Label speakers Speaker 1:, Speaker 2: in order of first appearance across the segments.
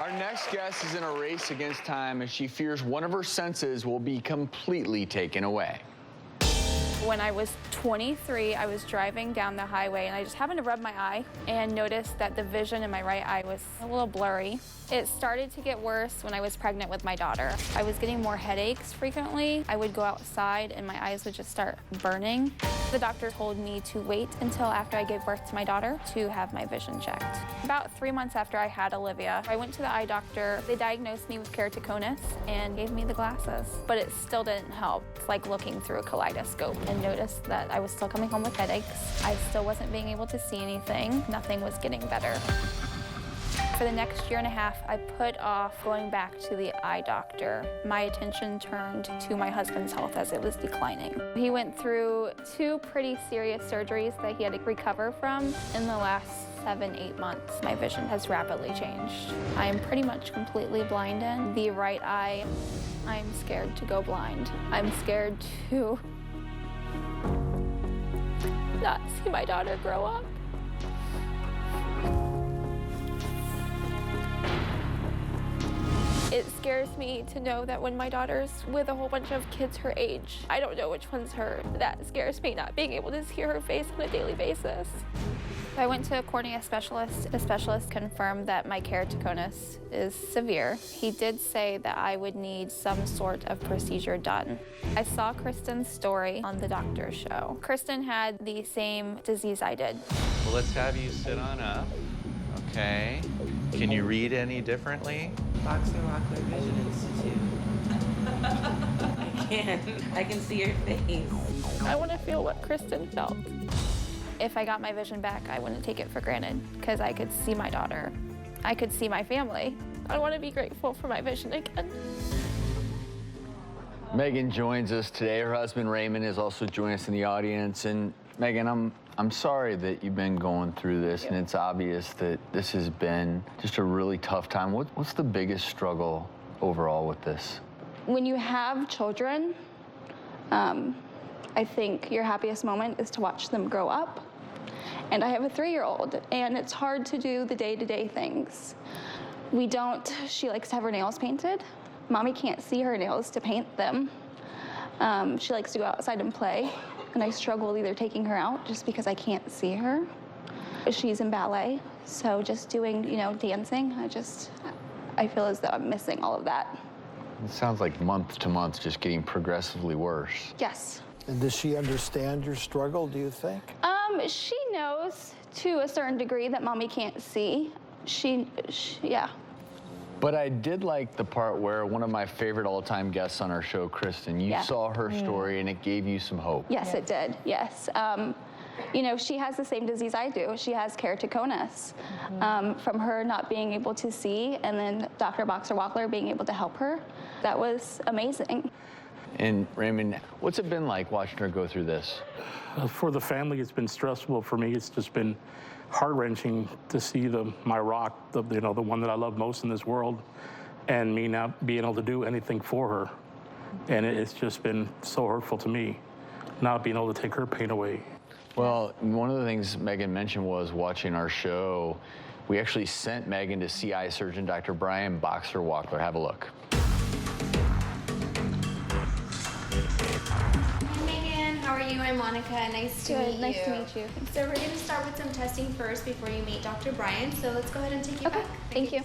Speaker 1: Our next guest is in a race against time as she fears one of her senses will be completely taken away.
Speaker 2: When I was 23, I was driving down the highway and I just happened to rub my eye and noticed that the vision in my right eye was a little blurry. It started to get worse when I was pregnant with my daughter. I was getting more headaches frequently. I would go outside and my eyes would just start burning. The doctor told me to wait until after I gave birth to my daughter to have my vision checked. About 3 months after I had Olivia, I went to the eye doctor. They diagnosed me with keratoconus and gave me the glasses, but it still didn't help. It's like looking through a kaleidoscope, and noticed that I was still coming home with headaches. I still wasn't being able to see anything. Nothing was getting better. For the next year and a half, I put off going back to the eye doctor. My attention turned to my husband's health as it was declining. He went through 2 pretty serious surgeries that he had to recover from. In the last 7-8 months, my vision has rapidly changed. I am pretty much completely blind in the right eye. I'm scared to go blind. I'm scared to not see my daughter grow up. It scares me to know that when my daughter's with a whole bunch of kids her age, I don't know which one's her. That scares me, not being able to see her face on a daily basis. I went to a cornea specialist. The specialist confirmed that my keratoconus is severe. He did say that I would need some sort of procedure done. I saw Kristen's story on the doctor's show. Kristen had the same disease I did.
Speaker 3: Well, let's have you sit on up. Okay. Can you read any differently?
Speaker 4: Wachler Vision Institute. I can see your face.
Speaker 2: I want to feel what Kristen felt. If I got my vision back, I wouldn't take it for granted because I could see my daughter. I could see my family. I want to be grateful for my vision again.
Speaker 1: Megan joins us today. Her husband Raymond is also joining us in the audience. And Megan, I'm sorry that you've been going through this, and it's obvious that this has been just a really tough time. What's the biggest struggle overall with this?
Speaker 5: When you have children, I think your happiest moment is to watch them grow up. And I have a 3-year-old, and it's hard to do the day-to-day things. She likes to have her nails painted. Mommy can't see her nails to paint them. She likes to go outside and play, and I struggle either taking her out just because I can't see her. She's in ballet, so just doing, dancing, I feel as though I'm missing all of that.
Speaker 1: It sounds like month to month just getting progressively worse.
Speaker 5: Yes.
Speaker 6: And does she understand your struggle, do you think?
Speaker 5: She knows to a certain degree that Mommy can't see. Yeah.
Speaker 1: But I did like the part where one of my favorite all-time guests on our show, Kristen, you saw her story and it gave you some hope.
Speaker 5: Yes, it did, yes. She has the same disease I do. She has keratoconus. From her not being able to see and then Dr. Wachler being able to help her, that was amazing.
Speaker 1: And Raymond, what's it been like watching her go through this?
Speaker 7: For the family, it's been stressful. For me, it's just been heart-wrenching to see my rock, the one that I love most in this world, and me not being able to do anything for her. And it's just been so hurtful to me, not being able to take her pain away.
Speaker 1: Well, one of the things Megan mentioned was watching our show. We actually sent Megan to see eye surgeon Dr. Brian Wachler. Have a look.
Speaker 8: How are you? I'm Monica. Nice to meet you.
Speaker 5: Nice to meet you.
Speaker 8: So we're going to start with some testing first before you meet Dr. Brian. So let's go ahead and take you back.
Speaker 5: Thank you.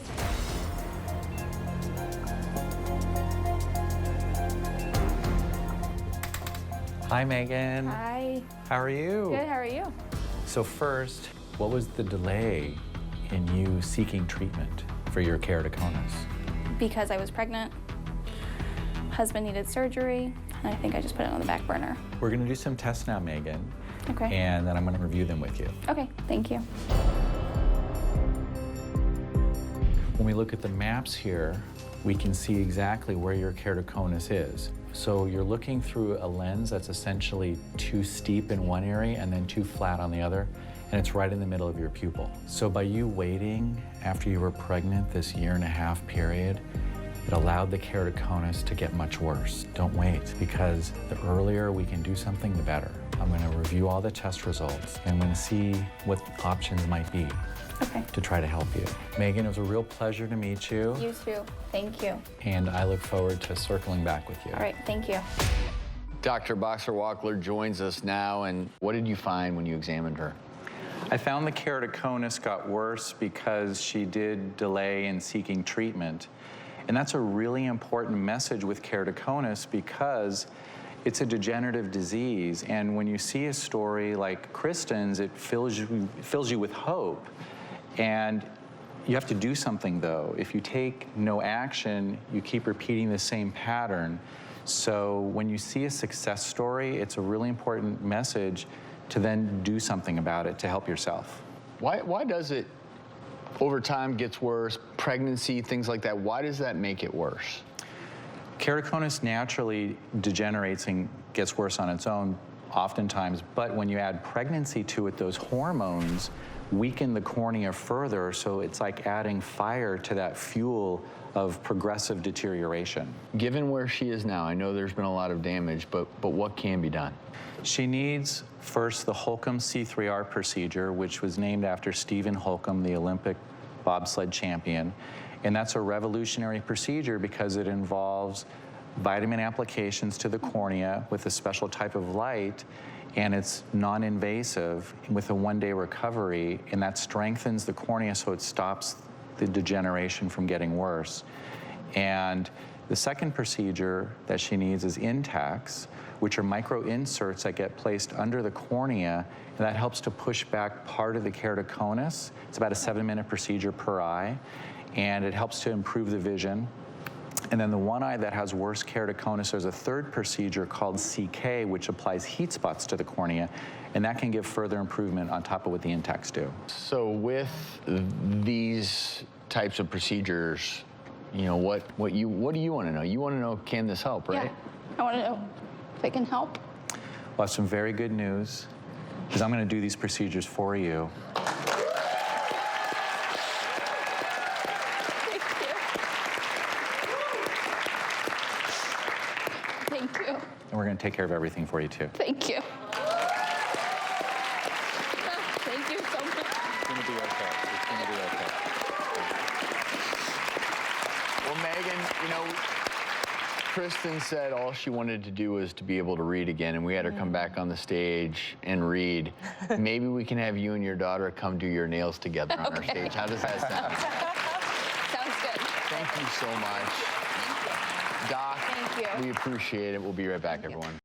Speaker 3: Hi, Megan.
Speaker 2: Hi.
Speaker 3: How are you?
Speaker 2: Good, how are you?
Speaker 3: So first, what was the delay in you seeking treatment for your keratoconus?
Speaker 2: Because I was pregnant, husband needed surgery, and I think I just put it on the back burner.
Speaker 3: We're gonna do some tests now, Megan.
Speaker 2: Okay.
Speaker 3: And then I'm gonna review them with you.
Speaker 2: Okay, thank you.
Speaker 3: When we look at the maps here, we can see exactly where your keratoconus is. So you're looking through a lens that's essentially too steep in one area and then too flat on the other, and it's right in the middle of your pupil. So by you waiting after you were pregnant this 1.5 year period, it allowed the keratoconus to get much worse. Don't wait, because the earlier we can do something, the better. I'm going to review all the test results, and I'm going to see what options might be to try to help you. Megan, it was a real pleasure to meet you.
Speaker 2: You too. Thank you.
Speaker 3: And I look forward to circling back with you.
Speaker 2: All right, thank you.
Speaker 1: Dr. Boxer Wachler joins us now, and what did you find when you examined her?
Speaker 3: I found the keratoconus got worse because she did delay in seeking treatment. And that's a really important message with keratoconus because it's a degenerative disease. And when you see a story like Kristen's, it fills you with hope. And you have to do something, though. If you take no action, you keep repeating the same pattern. So when you see a success story, it's a really important message to then do something about it to help yourself.
Speaker 1: Why does it, over time, gets worse? Pregnancy, things like that, why does that make it worse?
Speaker 3: Keratoconus naturally degenerates and gets worse on its own oftentimes, but when you add pregnancy to it, those hormones weaken the cornea further, so it's like adding fire to that fuel of progressive deterioration.
Speaker 1: Given where she is now, I know there's been a lot of damage, but what can be done?
Speaker 3: She needs first the Holcomb C3R procedure, which was named after Stephen Holcomb, the Olympic bobsled champion. And that's a revolutionary procedure because it involves vitamin applications to the cornea with a special type of light, and it's non-invasive with a one-day recovery, and that strengthens the cornea so it stops the degeneration from getting worse. And the second procedure that she needs is Intacs, which are micro inserts that get placed under the cornea, and that helps to push back part of the keratoconus. It's about a 7-minute procedure per eye, and it helps to improve the vision. And then the one eye that has worse keratoconus, there's a third procedure called CK, which applies heat spots to the cornea, and that can give further improvement on top of what the Intacs do.
Speaker 1: So with these types of procedures, you know, what do you want to know? You want to know, can this help, right?
Speaker 5: Yeah, I want to know if it can help.
Speaker 3: Well, I have some very good news, because I'm going to do these procedures for you.
Speaker 5: Thank you.
Speaker 3: And we're going to take care of everything for you, too.
Speaker 5: Thank you. Thank you so much.
Speaker 3: It's going to be okay. It's going to be okay.
Speaker 1: Well, Megan, you know, Kristen said all she wanted to do was to be able to read again, and we had her come back on the stage and read. Maybe we can have you and your daughter come do your nails together on our stage. How does that sound?
Speaker 5: Sounds good.
Speaker 1: Thank you so much. Doc,
Speaker 2: Thank you.
Speaker 1: we appreciate it. We'll be right back, everyone.